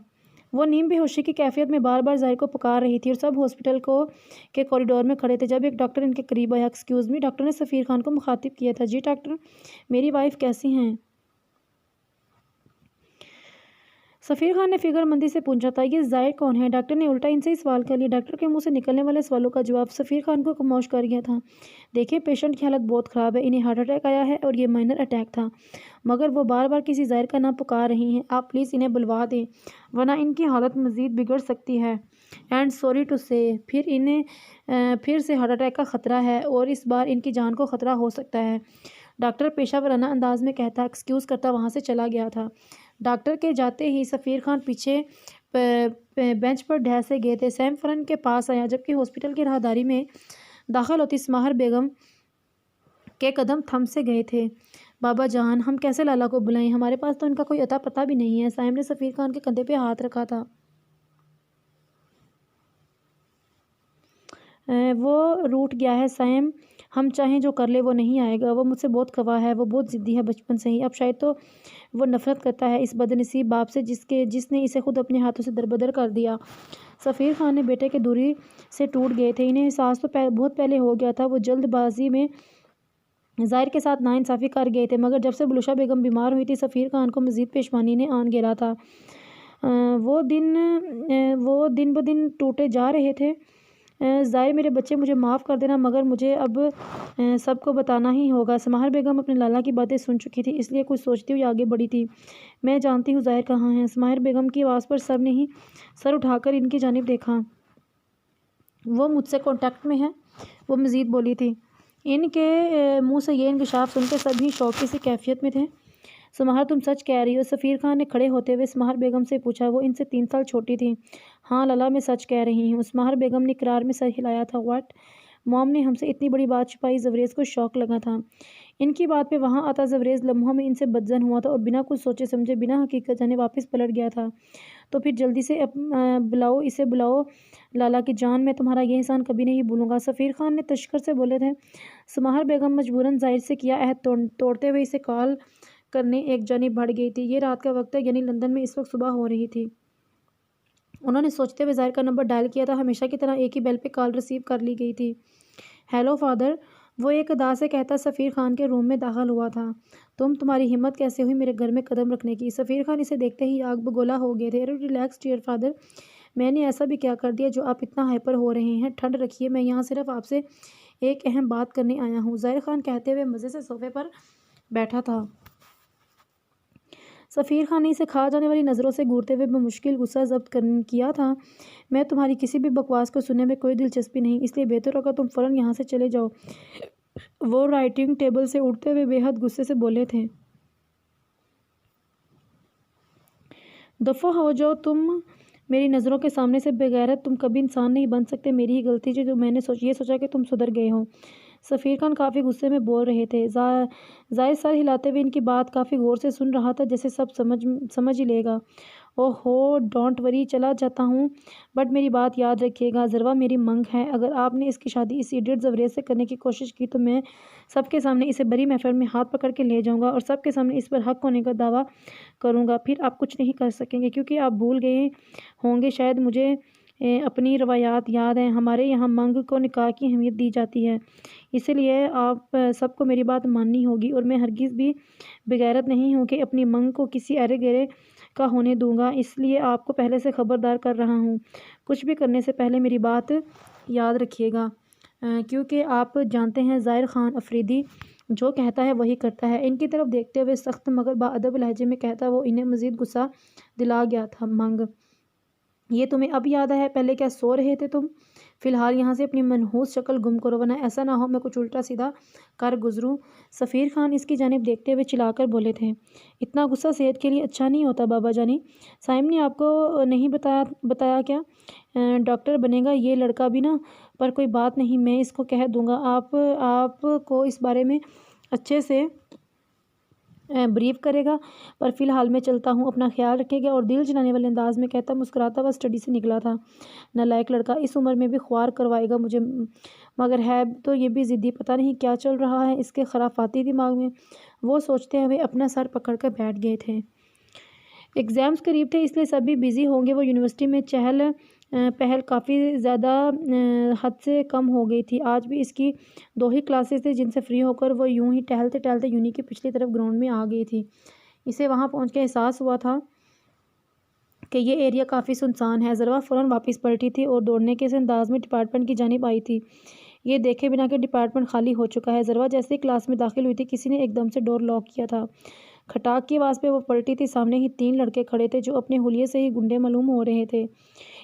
وہ نیم بے ہوشی کی کیفیت میں بار بار ظاہر کو پکار رہی تھی اور سب ہاسپٹل کے کوریڈور میں کھڑے تھے۔ جب ایک ڈاکٹر ان کے قریب آیا، ایکسکیوز می، ڈاکٹر نے سفیر خان کو مخاطب کیا تھا۔ جی ڈاکٹر، میری وائف کیسی ہیں؟ سفیر خان نے فکر مندی سے پوچھا تھا۔ یہ ظاہر کون ہے؟ ڈاکٹر نے الٹا ان سے ہی سوال کر لیا۔ ڈاکٹر کے منہ سے نکلنے والے سوالوں کا جواب سفیر خان کو خاموش کر گیا تھا۔ دیکھیں، پیشنٹ کی حالت بہت خراب ہے، انہیں ہارٹ اٹیک آیا ہے اور یہ مائنر اٹیک تھا، مگر وہ بار بار کسی ظاہر کا نام پکار رہی ہیں۔ آپ پلیز انہیں بلوا دیں، ورنہ ان کی حالت مزید بگڑ سکتی ہے۔ اینڈ سوری ٹو سے، پھر سے ہارٹ اٹیک کا خطرہ ہے اور اس بار ان کی جان کو خطرہ ہو سکتا ہے۔ ڈاکٹر پیشہ ورانہ انداز میں کہتا، ایکسکیوز کرتا وہاں سے چلا گیا تھا۔ ڈاکٹر کے جاتے ہی سفیر خان پیچھے بینچ پر ڈھہ سے گئے تھے۔ سیم فرن کے پاس آیا، جبکہ ہاسپٹل کی راہداری میں داخل ہوتی سماہر بیگم کے قدم تھم سے گئے تھے۔ بابا جان، ہم کیسے لالا کو بلائیں؟ ہمارے پاس تو ان کا کوئی اتا پتہ بھی نہیں ہے۔ سائم نے سفیر خان کے کندھے پہ ہاتھ رکھا تھا۔ وہ روٹ گیا ہے سائم، ہم چاہیں جو کر لے وہ نہیں آئے گا۔ وہ مجھ سے بہت خفا ہے، وہ بہت ضدی ہے بچپن سے ہی۔ اب شاید تو وہ نفرت کرتا ہے اس بدنصیب باپ سے جس نے اسے خود اپنے ہاتھوں سے دربدر کر دیا۔ سفیر خان نے بیٹے کے دوری سے ٹوٹ گئے تھے۔ انہیں احساس تو بہت پہلے ہو گیا تھا۔ وہ جلد بازی میں ظاہر کے ساتھ ناانصافی کر گئے تھے، مگر جب سے بلوشا بیگم بیمار ہوئی تھی سفیر خان کو مزید پشیمانی نے آن گھیرا تھا۔ وہ دن بدن ٹوٹے جا رہے تھے۔ ظاہر میرے بچے، مجھے معاف کر دینا، مگر مجھے اب سب کو بتانا ہی ہوگا۔ سماہر بیگم اپنے لالا کی باتیں سن چکی تھی، اس لیے کچھ سوچتی ہوئی آگے بڑھی تھی۔ میں جانتی ہوں ظاہر کہاں ہے۔ سماہر بیگم کی آواز پر سب نے ہی سر اٹھا کر ان کی جانب دیکھا۔ وہ مجھ سے کانٹیکٹ میں ہے، وہ مزید بولی تھی۔ ان کے منہ سے یہ انکشاف سن کے سب ہی شوقی سی کیفیت میں تھے۔ سماہر، تم سچ کہہ رہی ہو؟ سفیر خان نے کھڑے ہوتے ہوئے سماہر بیگم سے پوچھا۔ وہ ان سے 3 سال چھوٹی تھیں۔ ہاں لالا، میں سچ کہہ رہی ہوں۔ سماہر بیگم نے اقرار میں سر ہلایا تھا۔ واٹ؟ موم نے ہم سے اتنی بڑی بات چھپائی؟ زوریز کو شوق لگا تھا ان کی بات پہ۔ وہاں آتا زوریز لمحوں میں ان سے بدظن ہوا تھا اور بنا کچھ سوچے سمجھے، بنا حقیقت جانے واپس پلٹ گیا تھا۔ تو پھر جلدی سے بلاؤ، اسے بلاؤ لالا کی جان، میں تمہارا یہ احسان کبھی نہیں بھولوں گا۔ سفیر خان نے تشکر سے بولے تھے۔ سماہر بیگم مجبوراً ظاہر سے کیا عہد توڑتے ہوئے اسے کال کرنے ایک جانب بڑھ گئی تھی۔ یہ رات کا وقت ہے، یعنی لندن میں اس وقت صبح ہو رہی تھی۔ انہوں نے سوچتے ہوئے ظاہر کا نمبر ڈائل کیا تھا۔ ہمیشہ کی طرح ایک ہی بیل پہ کال ریسیو کر لی گئی تھی۔ ہیلو فادر، وہ ایک ادا سے کہتا سفیر خان کے روم میں داخل ہوا تھا۔ تمہاری ہمت کیسے ہوئی میرے گھر میں قدم رکھنے کی؟ سفیر خان اسے دیکھتے ہی آگ بگولا ہو گئے تھے۔ ریلیکس ڈیئر فادر، میں نے ایسا بھی کیا کر دیا جو آپ اتنا ہائپر ہو رہے ہیں؟ ٹھنڈ رکھیے، میں یہاں صرف آپ سے ایک اہم بات کرنے آیا ہوں۔ ظاہر خان کہتے ہوئے مزے سے صوفے پر بیٹھا تھا۔ سفیر خان نے اسے کھا جانے والی نظروں سے گھورتے ہوئے بمشکل غصہ ضبط کیا تھا۔ میں تمہاری کسی بھی بکواس کو سننے میں کوئی دلچسپی نہیں، اس لیے بہتر ہوگا تم فوراً یہاں سے چلے جاؤ۔ وہ رائٹنگ ٹیبل سے اٹھتے ہوئے بے حد غصے سے بولے تھے۔ دفعہ ہو جاؤ تم میری نظروں کے سامنے سے بغیرت، تم کبھی انسان نہیں بن سکتے۔ میری ہی غلطی جو میں نے یہ سوچا کہ تم سدھر گئے ہو۔ سفیر خان کافی غصے میں بول رہے تھے۔ ظاہر سر ہلاتے ہوئے ان کی بات کافی غور سے سن رہا تھا، جیسے سب سمجھ ہی لے گا، اوہو ڈونٹ وری، چلا جاتا ہوں، بٹ میری بات یاد رکھیے گا، ذروہ میری منگ ہے۔ اگر آپ نے اس کی شادی اس ایڈیٹ زوریز سے کرنے کی کوشش کی تو میں سب کے سامنے اسے بڑی محفل میں ہاتھ پکڑ کے لے جاؤں گا اور سب کے سامنے اس پر حق ہونے کا دعویٰ کروں گا۔ پھر آپ کچھ نہیں کر سکیں گے، کیونکہ آپ بھول گئے ہوں گے شاید، مجھے اپنی روایات یاد ہیں۔ ہمارے یہاں منگ کو نکاح کی اہمیت دی جاتی ہے، اسی لیے آپ سب کو میری بات ماننی ہوگی، اور میں ہرگز بھی بغیرت نہیں ہوں کہ اپنی منگ کو کسی ارے گرے کا ہونے دوں گا، اس لیے آپ کو پہلے سے خبردار کر رہا ہوں، کچھ بھی کرنے سے پہلے میری بات یاد رکھیے گا، کیونکہ آپ جانتے ہیں ظاہر خان افریدی جو کہتا ہے وہی کرتا ہے۔ ان کی طرف دیکھتے ہوئے سخت مگر باادب لہجے میں کہتا وہ انہیں مزید غصہ دلا گیا تھا۔ منگ، یہ تمہیں اب یاد ہے؟ پہلے کیا سو رہے تھے تم؟ فی الحال یہاں سے اپنی منحوس شکل گم کرو، ورنہ ایسا نہ ہو میں کچھ الٹا سیدھا کر گزروں۔ سفیر خان اس کی جانب دیکھتے ہوئے چلا کر بولے تھے، اتنا غصہ صحت کے لیے اچھا نہیں ہوتا بابا جانی۔ صائم نے آپ کو نہیں بتایا کیا؟ ڈاکٹر بنے گا یہ لڑکا بھی نا، پر کوئی بات نہیں، میں اس کو کہہ دوں گا، آپ کو اس بارے میں اچھے سے بریف کرے گا، پر فی الحال میں چلتا ہوں، اپنا خیال رکھے گا۔ اور دل جلانے والے انداز میں کہتا مسکراتا ہوا اسٹڈی سے نکلا تھا۔ نالائق لڑکا، اس عمر میں بھی خوار کروائے گا مجھے، مگر ہے تو یہ بھی ضدی، پتہ نہیں کیا چل رہا ہے اس کے خرافاتی دماغ میں، وہ سوچتے ہوئے اپنا سر پکڑ کر بیٹھ گئے تھے۔ ایگزامز قریب تھے، اس لیے سب بھی بزی ہوں گے۔ وہ یونیورسٹی میں چہل پہل کافی زیادہ حد سے کم ہو گئی تھی۔ آج بھی اس کی 2 ہی کلاسز تھے جن سے فری ہو کر وہ یوں ہی ٹہلتے ٹہلتے یونی کی پچھلی طرف گراؤنڈ میں آ گئی تھی۔ اسے وہاں پہنچ کے احساس ہوا تھا کہ یہ ایریا کافی سنسان ہے۔ ذروہ فوراً واپس پلٹی تھی اور دوڑنے کے اس انداز میں ڈپارٹمنٹ کی جانب آئی تھی، یہ دیکھے بنا کہ ڈپارٹمنٹ خالی ہو چکا ہے۔ ذروہ جیسے ہی کلاس میں داخل ہوئی تھی، کسی نے ایک دم سے ڈور لاک کیا تھا۔ کھٹاک کی آواز پہ وہ پلٹی تھی، سامنے ہی 3 لڑکے کھڑے تھے جو اپنے حلیے سے ہی گنڈے معلوم ہو رہے تھے۔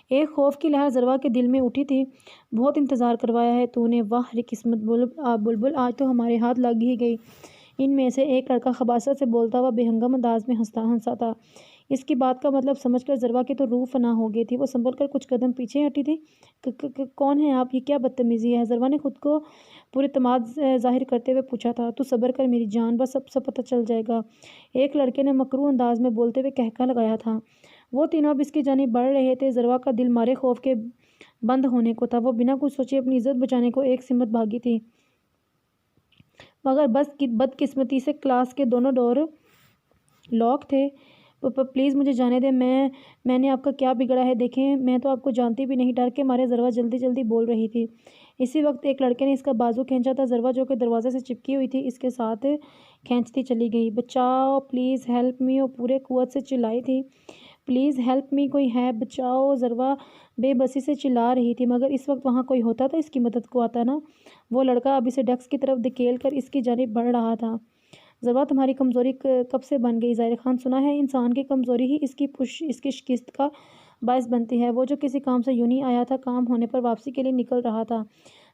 ایک خوف کی لہر ذروہ کے دل میں اٹھی تھی۔ بہت انتظار کروایا ہے تو نے، واہ رے قسمت بلبل، آج تو ہمارے ہاتھ لگ ہی گئی۔ ان میں سے ایک لڑکا خباثت سے بولتا ہوا بے ہنگم انداز میں ہنسا تھا۔ اس کی بات کا مطلب سمجھ کر ذروہ کی تو روح فنا ہو گئی تھی، وہ سنبھل کر کچھ قدم پیچھے ہٹی تھی۔ کون ہیں آپ؟ یہ کیا بدتمیزی ہے؟ ذروہ نے خود کو پورے اعتماد ظاہر کرتے ہوئے پوچھا تھا۔ تو صبر کر میری جان، بس سب پتہ چل جائے گا، ایک لڑکے نے مکروہ انداز میں بولتے ہوئے کہکہا لگایا تھا۔ وہ تینوں اب اس کی جانب بڑھ رہے تھے۔ ذروہ کا دل مارے خوف کے بند ہونے کو تھا، وہ بنا کچھ سوچے اپنی عزت بچانے کو ایک سمت بھاگی تھی، مگر بدقسمتی سے کلاس کے دونوں ڈور لاک تھے۔ پلیز مجھے جانے دیں، میں نے آپ کا کیا بگڑا ہے؟ دیکھیں میں تو آپ کو جانتی بھی نہیں۔ ڈر کے مارے ذروہ جلدی بول رہی تھی۔ اسی وقت ایک لڑکے نے اس کا بازو کھینچا تھا۔ ذروہ جو کہ دروازے سے چپکی ہوئی تھی اس کے ساتھ کھینچتی چلی گئی۔ بچاؤ پلیز ہیلپ می، وہ پورے قوت سے چلائی تھی۔ پلیز ہیلپ می، کوئی ہے؟ بچاؤ، ذروہ بے بسی سے چلا رہی تھی، مگر اس وقت وہاں کوئی ہوتا تو اس کی مدد کو آتا نا۔ وہ لڑکا اب اسے ڈیسک کی طرف دھکیل کر اس کی جانب بڑھ رہا تھا۔ ذروہ تمہاری کمزوری کب سے بن گئی؟ ظاہر خان، سنا ہے انسان کی کمزوری ہی اس کی شکست کا باعث بنتی ہے۔ وہ جو کسی کام سے یونی آیا تھا، کام ہونے پر واپسی کے لیے نکل رہا تھا،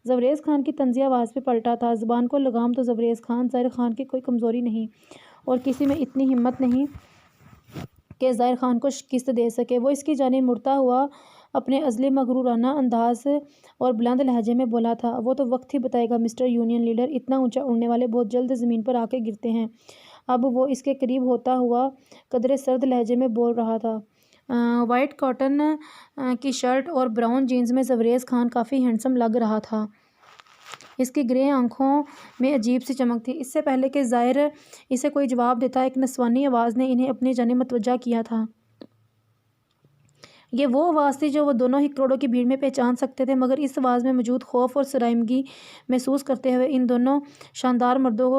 زوریز خان کی طنزیہ آواز پہ پلٹا تھا۔ زبان کو لگام دو زوریز خان، ظاہر خان کی کوئی کمزوری نہیں، اور کسی میں اتنی ہمت نہیں کہ ظاہر خان کو شکست دے سکے۔ وہ اس کی جانب مڑتا ہوا اپنے ازلی مغرورانہ انداز اور بلند لہجے میں بولا تھا، وہ تو وقت ہی بتائے گا مسٹر یونین لیڈر، اتنا اونچا اڑنے والے بہت جلد زمین پر آ کے گرتے ہیں۔ اب وہ اس کے قریب ہوتا ہوا قدرے سرد لہجے میں بول رہا تھا۔ وائٹ کاٹن کی شرٹ اور براؤن جینز میں زوریز خان کافی ہینڈسم لگ رہا تھا۔ اس کی گرے آنکھوں میں عجیب سی چمک تھی۔ اس سے پہلے کہ ظاہر اسے کوئی جواب دیتا، ایک نسوانی آواز نے انہیں اپنی جانب متوجہ کیا تھا۔ یہ وہ آواز تھی جو وہ دونوں ہی کروڑوں کی بھیڑ میں پہچان سکتے تھے، مگر اس آواز میں موجود خوف اور شرمندگی محسوس کرتے ہوئے ان دونوں شاندار مردوں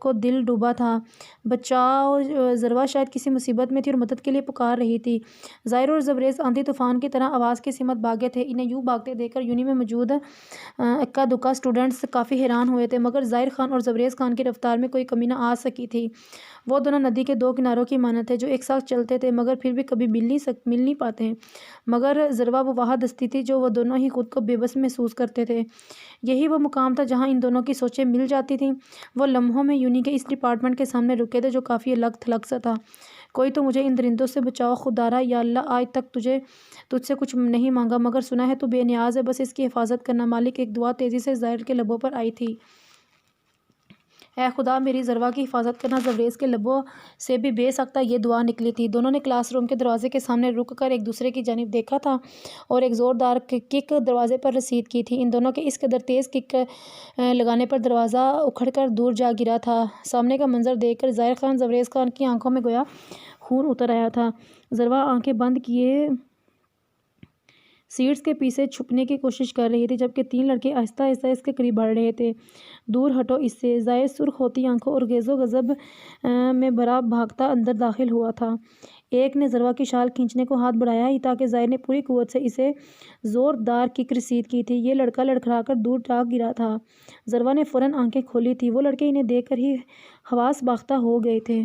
کو دل ڈوبا تھا۔ بچاؤ! ذروہ شاید کسی مصیبت میں تھی اور مدد کے لیے پکار رہی تھی۔ ظاہر اور زوریز آندھی طوفان کی طرح آواز کی سمت بھاگے تھے۔ انہیں یوں بھاگتے دیکھ کر یونی میں موجود اکا دکا اسٹوڈنٹس کافی حیران ہوئے تھے، مگر ظاہر خان اور زوریز خان کی رفتار میں کوئی کمی نہ آ سکی تھی۔ وہ دونوں ندی کے 2 کناروں کی مانند تھے جو ایک ساتھ چلتے تھے مگر پھر بھی کبھی مل نہیں پاتے، مگر ذروہ وہ واحد ہستی تھی جو وہ دونوں ہی خود کو بے بس محسوس کرتے تھے۔ یہی وہ مقام تھا جہاں ان دونوں کی سوچیں مل جاتی تھیں۔ وہ لمحوں میں یونی کے اس ڈپارٹمنٹ کے سامنے رکے تھے جو کافی الگ تھلگ سا تھا۔ کوئی تو مجھے ان درندوں سے بچاؤ خدارا، یا اللہ، آج تک تجھ سے کچھ نہیں مانگا، مگر سنا ہے تو بے نیاز ہے، بس اس کی حفاظت کرنا۔ مالک، ایک دعا تیزی سے ظاہر کے لبوں پر آئی تھی۔ اے خدا میری ذروہ کی حفاظت کرنا۔ زبریز کے لبوں سے بھی بے ساختہ یہ دعا نکلی تھی۔ دونوں نے کلاس روم کے دروازے کے سامنے رک کر ایک دوسرے کی جانب دیکھا تھا اور ایک زوردار کک دروازے پر رسید کی تھی۔ ان دونوں کے اس قدر تیز کک لگانے پر دروازہ اکھڑ کر دور جا گرا تھا۔ سامنے کا منظر دیکھ کر ظاہر خان زبریز خان کی آنکھوں میں گویا خون اتر آیا تھا۔ ذروہ آنکھیں بند کیے سیٹس کے پیچھے چھپنے کی کوشش کر رہی تھی جبکہ تین لڑکے آہستہ آہستہ اس کے قریب بڑھ رہے تھے۔ دور ہٹو اس سے۔ ظاہر سرخ ہوتی آنکھوں اور غیظ و غضب میں بھرا بھاگتا اندر داخل ہوا تھا۔ ایک نے ذروہ کی شال کھینچنے کو ہاتھ بڑھایا ہی تھا کہ ظاہر نے پوری قوت سے اسے زوردار کک رسید کی تھی۔ یہ لڑکا لڑکھڑا کر دور جا گرا تھا۔ ذروہ نے فوراً آنکھیں کھولی تھیں۔ وہ لڑکے انہیں دیکھ کر ہی حواس باختہ ہو گئے تھے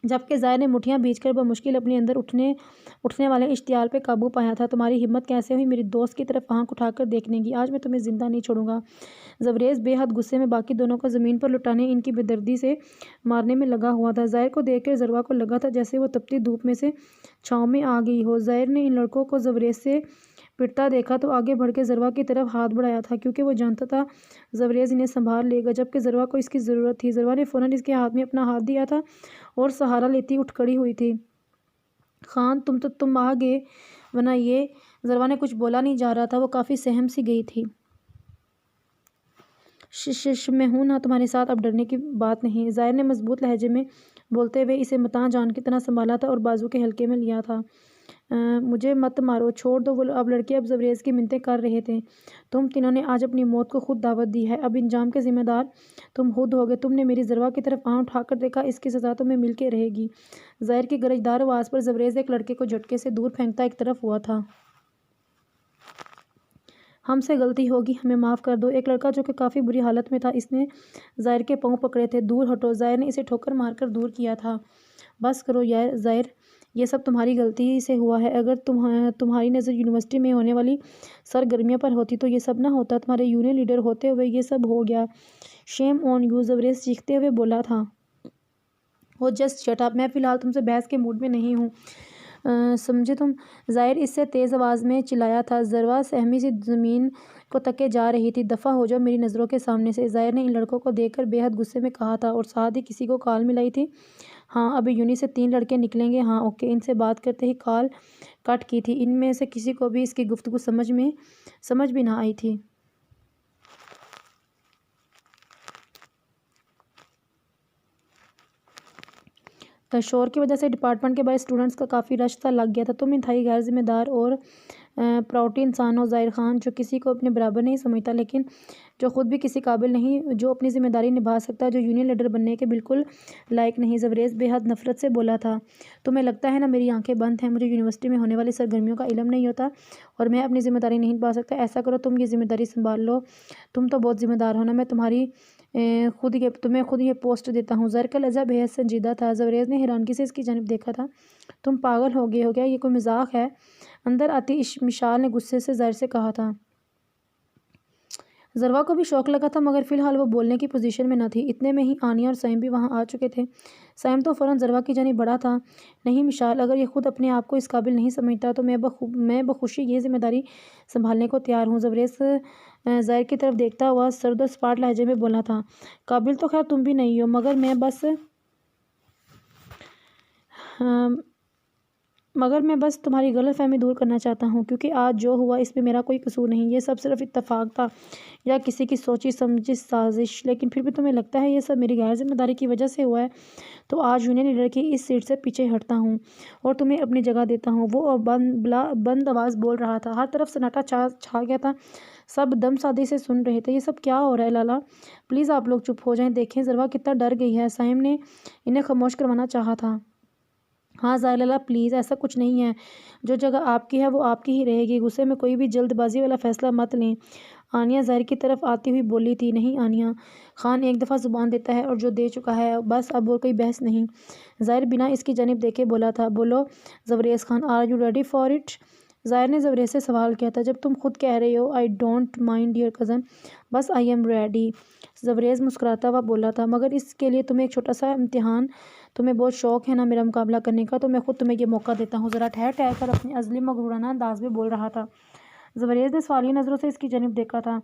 جبکہ ظاہر نے مٹھیاں بھیج کر بمشکل اپنے اندر اٹھنے والے اشتعال پہ قابو پایا تھا۔ تمہاری ہمت کیسے ہوئی میری دوست کی طرف آنکھ اٹھا کر دیکھنے کی؟ آج میں تمہیں زندہ نہیں چھوڑوں گا۔ زبریز بے حد غصے میں باقی دونوں کو زمین پر لٹانے ان کی بے دردی سے مارنے میں لگا ہوا تھا۔ ظاہر کو دیکھ کر ذروہ کو لگا تھا جیسے وہ تپتی دھوپ میں سے چھاؤں میں آ گئی ہو۔ ظاہر نے ان لڑکوں کو زبریز سے پٹتا دیکھا تو آگے بڑھ کے ذروہ کی طرف ہاتھ بڑھایا تھا کیونکہ وہ جانتا تھا زبریز انہیں سنبھال لے گا جبکہ ذروہ کو اس کی ضرورت تھی۔ ذروہ نے فوراً اس کے ہاتھ میں اپنا ہاتھ دیا تھا اور سہارا لیتی اٹھ کھڑی ہوئی تھی۔ خان تم آ گئے ورنہ یہ۔ ذروہ نے کچھ بولا نہیں جا رہا تھا۔ وہ کافی سہم سی گئی تھی۔ میں ہوں نا تمہارے ساتھ، اب ڈرنے کی بات نہیں۔ ظاہر نے مضبوط لہجے میں بولتے ہوئے اسے متاع جان کی طرح سنبھالا تھا اور بازو کے حلقے میں لیا تھا۔ مجھے مت مارو، چھوڑ دو۔ وہ اب لڑکے اب زبریز کی منتیں کر رہے تھے۔ تم تینوں نے آج اپنی موت کو خود دعوت دی ہے۔ اب انجام کے ذمہ دار تم خود ہوگے۔ تم نے میری ذروہ کی طرف آنکھ اٹھا کر دیکھا، اس کی سزا تمہیں مل کے رہے گی۔ ظاہر کی گرجدار آواز پر زبریز ایک لڑکے کو جھٹکے سے دور پھینکتا ایک طرف ہوا تھا۔ ہم سے غلطی ہوگی، ہمیں معاف کر دو۔ ایک لڑکا جو کہ کافی بری حالت میں تھا، اس نے ظاہر کے پاؤں پکڑے تھے۔ دور ہٹو۔ ظاہر نے اسے ٹھوکر مار کر دور کیا تھا۔ بس کرو ظاہر، یہ سب تمہاری غلطی سے ہوا ہے۔ اگر تمہاری نظر یونیورسٹی میں ہونے والی سرگرمیوں پر ہوتی تو یہ سب نہ ہوتا۔ تمہارے یونین لیڈر ہوتے ہوئے یہ سب ہو گیا۔ شیم آن یو، زبریز چیختے ہوئے بولا تھا۔ اوہ جسٹ شٹ اپ، میں فی الحال تم سے بحث کے موڈ میں نہیں ہوں، سمجھے تم؟ ظاہر اس سے تیز آواز میں چلایا تھا۔ ذروہ سہمی سی زمین کو تکے جا رہی تھی۔ دفعہ ہو جاؤ میری نظروں کے سامنے سے، ظاہر نے ان لڑکوں کو دیکھ کر بے حد غصے میں کہا تھا اور ساتھ ہی کسی کو کال ملائی تھی۔ ہاں ابھی یونی سے 3 لڑکے نکلیں گے۔ ہاں اوکے۔ ان سے بات کرتے ہی کال کٹ کی تھی۔ ان میں سے کسی کو بھی اس کی گفتگو سمجھ بھی نہ آئی تھی۔ شور کی وجہ سے ڈپارٹمنٹ کے باہر اسٹوڈنٹس کا کافی رش سا لگ گیا تھا۔ تم انتہائی غیر ذمہ دار اور پراؤڈ انسان ہو ظاہر خان، جو کسی کو اپنے برابر نہیں سمجھتا لیکن جو خود بھی کسی قابل نہیں، جو اپنی ذمہ داری نبھا سکتا، جو یونین لیڈر بننے کے بالکل لائق نہیں۔ زبریز بے حد نفرت سے بولا تھا۔ تمہیں لگتا ہے نا میری آنکھیں بند ہیں، مجھے یونیورسٹی میں ہونے والی سرگرمیوں کا علم نہیں ہوتا اور میں اپنی ذمہ داری نہیں نبھا سکتا؟ ایسا کرو تم یہ ذمہ داری سنبھال لو، تم تو بہت ذمہ دار ہو نا۔ میں تمہیں خود یہ پوسٹ دیتا ہوں۔ ظاہر کا لہجہ بے حد سنجیدہ تھا۔ زبریز نے حیرانگی سے اس کی جانب دیکھا تھا۔ تم پاگل ہو گئے ہو کیا؟ یہ کوئی مذاق ہے؟ اندر آتی مشال نے غصے سے ظاہر سے کہا تھا۔ ذروہ کو بھی شوق لگا تھا مگر فی الحال وہ بولنے کی پوزیشن میں نہ تھی۔ اتنے میں ہی آنیہ اور سائم بھی وہاں آ چکے تھے۔ سائم تو فوراً ذروہ کی جانب بڑھا تھا۔ نہیں مشال، اگر یہ خود اپنے آپ کو اس قابل نہیں سمجھتا تو میں بخوشی یہ ذمہ داری سنبھالنے کو تیار ہوں۔ زبریز ظاہر کی طرف دیکھتا ہوا سرد و سپاٹ لہجے میں بولا تھا۔ قابل تو خیر تم بھی نہیں ہو، مگر میں بس تمہاری غلط فہمی دور کرنا چاہتا ہوں کیونکہ آج جو ہوا اس میں میرا کوئی قصور نہیں۔ یہ سب صرف اتفاق تھا یا کسی کی سوچی سمجھی سازش، لیکن پھر بھی تمہیں لگتا ہے یہ سب میری غیر ذمہ داری کی وجہ سے ہوا ہے تو آج یونین لیڈر کی اس سیٹ سے پیچھے ہٹتا ہوں اور تمہیں اپنی جگہ دیتا ہوں۔ وہ بند آواز بول رہا تھا۔ ہر طرف سناٹا چھا گیا تھا۔ سب دم سادی سے سن رہے تھے۔ یہ سب کیا ہو رہا ہے لالا؟ پلیز آپ لوگ چپ ہو جائیں، دیکھیں ذروہ کتنا ڈر گئی ہے۔ سائم نے انہیں خاموش کروانا چاہا تھا۔ ہاں ظاہر لالا پلیز، ایسا کچھ نہیں ہے، جو جگہ آپ کی ہے وہ آپ کی ہی رہے گی۔ غصے میں کوئی بھی جلد بازی والا فیصلہ مت لیں۔ آنیہ ظاہر کی طرف آتی ہوئی بولی تھی۔ نہیں آنیہ، خان ایک دفعہ زبان دیتا ہے اور جو دے چکا ہے بس، اب اور کوئی بحث نہیں۔ ظاہر بنا اس کی جانب دیکھے بولا تھا۔ بولو Zabrez Khan, are you ready for it? Zahir نے زبریز سے سوال کیا تھا۔ جب تم خود کہہ رہے ہو I don't mind dear cousin, بس آئی ایم ریڈی۔ زبریز مسکراتا ہوا بولا تھا۔ مگر اس کے لیے تمہیں ایک چھوٹا سا امتحان، تمہیں بہت شوق ہے نا میرا مقابلہ کرنے کا، تو میں خود تمہیں یہ موقع دیتا ہوں۔ ذرا ٹھہر کر اپنے ازلی مغرورانہ انداز میں بول رہا تھا۔ زبریز نے سوالیہ نظروں سے اس کی جانب دیکھا تھا۔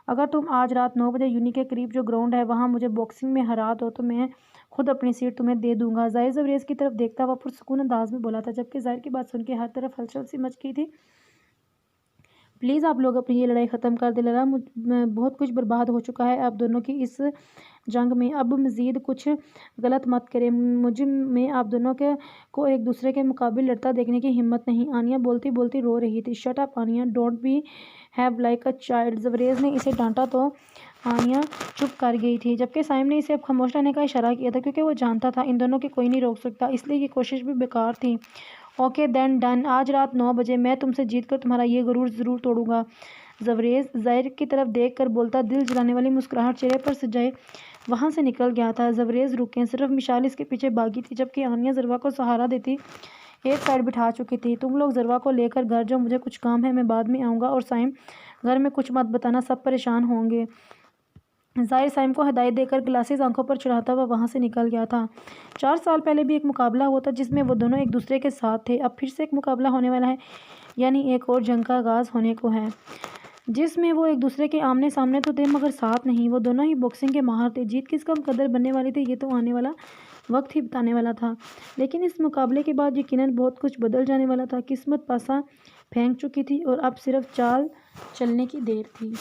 اگر تم آج رات 9 بجے یونی کے قریب جو گراؤنڈ ہے وہاں مجھے باکسنگ میں ہرا دو تو میں خود اپنی سیٹ تمہیں دے دوں گا، ظاہر زبریز کی طرف دیکھتا ہوا پرسکون انداز میں بولا تھا، جبکہ ظاہر کی بات سن کے ہر طرف ہلچل سی مچ گئی تھی۔ پلیز آپ لوگ اپنی یہ لڑائی ختم کر دیں، لڑا بہت کچھ برباد ہو چکا ہے آپ دونوں کی اس جنگ میں، اب مزید کچھ غلط مت کریں، مجھ میں آپ دونوں کو ایک دوسرے کے مقابل لڑتا دیکھنے کی ہمت نہیں۔ آنیہ بولتی بولتی رو رہی تھی۔ Shut up Aniya, don't behave like a child, Zabrez نے اسے ڈانٹا تو آنیہ چپ کر گئی تھی، جبکہ سائم نے اسے اب خاموش رہنے کا اشارہ کیا تھا کیونکہ وہ جانتا تھا ان دونوں کو کوئی نہیں روک سکتا، اس لیے یہ کوشش بھی بیکار تھی۔ اوکے دین ڈن، آج رات 9 بجے میں تم سے جیت کر تمہارا یہ غرور ضرور توڑوں گا، زبریز ظاہر کی طرف دیکھ کر بولتا، دل جلانے والی مسکراہٹ چہرے پر سجائے وہاں سے نکل گیا تھا۔ زبریز رکیں، صرف مشعل اس کے پیچھے بھاگی تھی، جبکہ آنیہ ضربہ کو سہارا دیتی ایک سائڈ بٹھا چکی تھی۔ تم لوگ ضربہ کو لے کر گھر جاؤ، مجھے کچھ کام ہے، میں بعد میں آؤں گا، اور سائم گھر میں کچھ مت بتانا، سب پریشان ہوں گے۔ ظاہر سائم کو ہدایت دے کر گلاسز آنکھوں پر چڑھاتا ہوا وہاں سے نکل گیا تھا۔ 4 سال پہلے بھی ایک مقابلہ ہوا تھا جس میں وہ دونوں ایک دوسرے کے ساتھ تھے، اب پھر سے ایک مقابلہ ہونے والا ہے، یعنی ایک اور جنگ کا آغاز ہونے کو ہے جس میں وہ ایک دوسرے کے آمنے سامنے تو تھے مگر ساتھ نہیں۔ وہ دونوں ہی باکسنگ کے ماہر تھے، جیت کس کا مقدر بننے والی تھی یہ تو آنے والا وقت ہی بتانے والا تھا، لیکن اس مقابلے کے بعد یقیناً بہت کچھ بدل جانے والا تھا۔ قسمت پاسا پھینک چکی تھی اور اب صرف چال چلنے کی دیر تھی۔